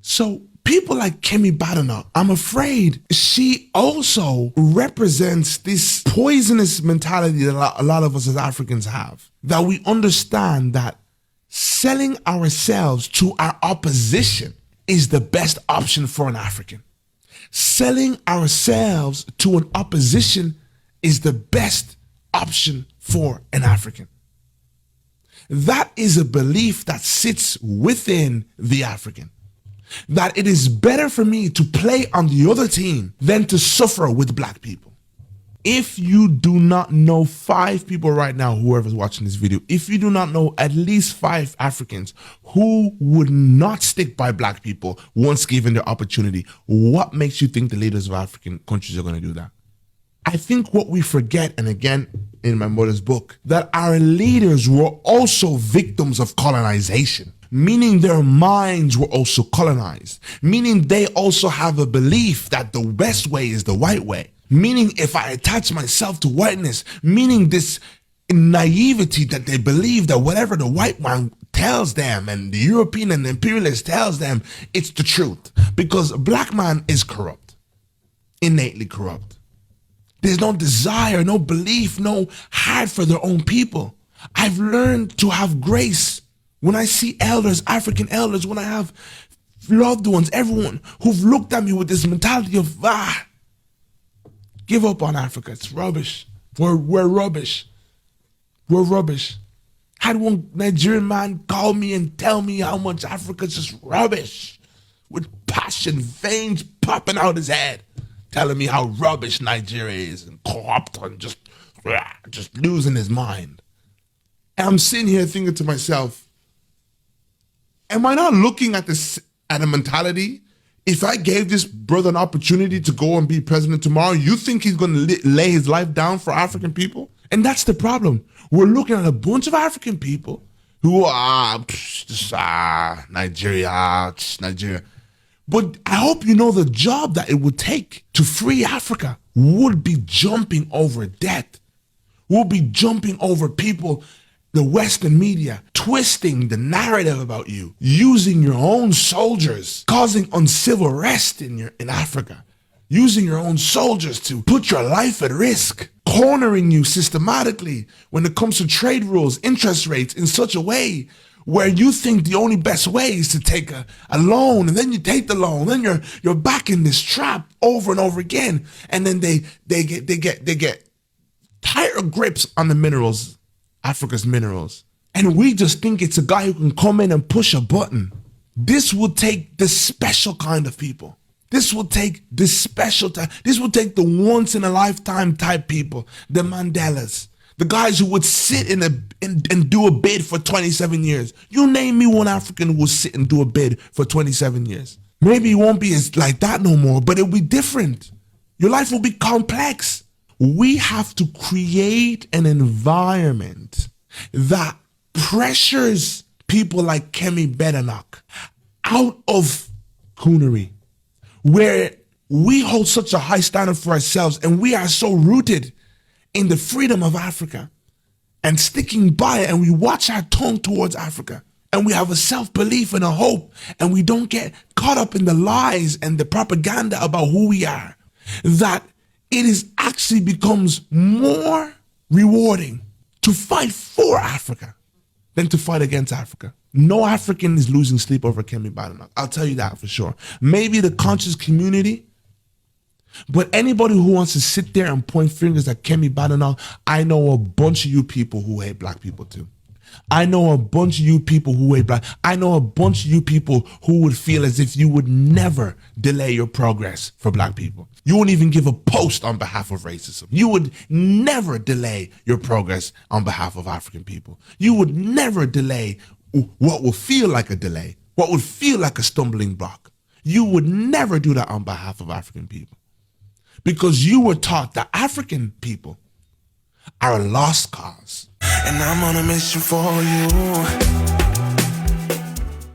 So people like Kemi Badenoch, I'm afraid she also represents this poisonous mentality that a lot of us as Africans have. That we understand that selling ourselves to our opposition is the best option for an African. Selling ourselves to an opposition is the best option for an African. That is a belief that sits within the African. That it is better for me to play on the other team than to suffer with black people. If you do not know 5 people right now, whoever's watching this video, if you do not know at least 5 Africans who would not stick by black people once given the opportunity, what makes you think the leaders of African countries are going to do that? I think what we forget, and again, in my mother's book, that our leaders were also victims of colonization, meaning their minds were also colonized, meaning they also have a belief that the best way is the white way, meaning if I attach myself to whiteness, meaning this naivety that they believe that whatever the white man tells them and the European and the imperialist tells them, it's the truth. Because a black man is corrupt, innately corrupt. There's no desire, no belief, no heart for their own people. I've learned to have grace when I see elders, African elders, when I have loved ones, everyone who've looked at me with this mentality of, give up on Africa, it's rubbish. We're rubbish. We're rubbish. I had one Nigerian man call me and tell me how much Africa's just rubbish, with passion, veins popping out his head, telling me how rubbish Nigeria is and corrupt and just losing his mind. And I'm sitting here thinking to myself, am I not looking at this at a mentality? If I gave this brother an opportunity to go and be president tomorrow, you think he's going to lay his life down for African people? And that's the problem. We're looking at a bunch of African people who are Nigeria. But I hope you know the job that it would take to free Africa would be jumping over debt, would be jumping over people, the Western media, twisting the narrative about you, using your own soldiers, causing uncivil arrest in Africa, using your own soldiers to put your life at risk, cornering you systematically when it comes to trade rules, interest rates in such a way where you think the only best way is to take a loan, and then you take the loan, then you're back in this trap over and over again, and then they get tighter grips on the minerals, Africa's minerals, and we just think it's a guy who can come in and push a button. This will take the special kind of people. This will take the special type. This will take the once in a lifetime type people, the Mandelas, the guys who would sit and do a bid for 27 years. You name me one African who will sit and do a bid for 27 years. Maybe it won't be as like that no more, but it'll be different. Your life will be complex. We have to create an environment that pressures people like Kemi Badenoch out of coonery, where we hold such a high standard for ourselves and we are so rooted in the freedom of Africa and sticking by it, and we watch our tongue towards Africa, and we have a self-belief and a hope, and we don't get caught up in the lies and the propaganda about who we are, that it is actually becomes more rewarding to fight for Africa than to fight against Africa. No African is losing sleep over Kemi Badenoch. I'll tell you that for sure. Maybe the conscious community, but anybody who wants to sit there and point fingers at Kemi Badenoch, I know a bunch of you people who hate black people too. I know a bunch of you people who hate black. I know a bunch of you people who would feel as if you would never delay your progress for black people. You wouldn't even give a post on behalf of racism. You would never delay your progress on behalf of African people. You would never delay what will feel like a delay, what would feel like a stumbling block. You would never do that on behalf of African people, because you were taught that African people are a lost cause. And I'm on a mission for you.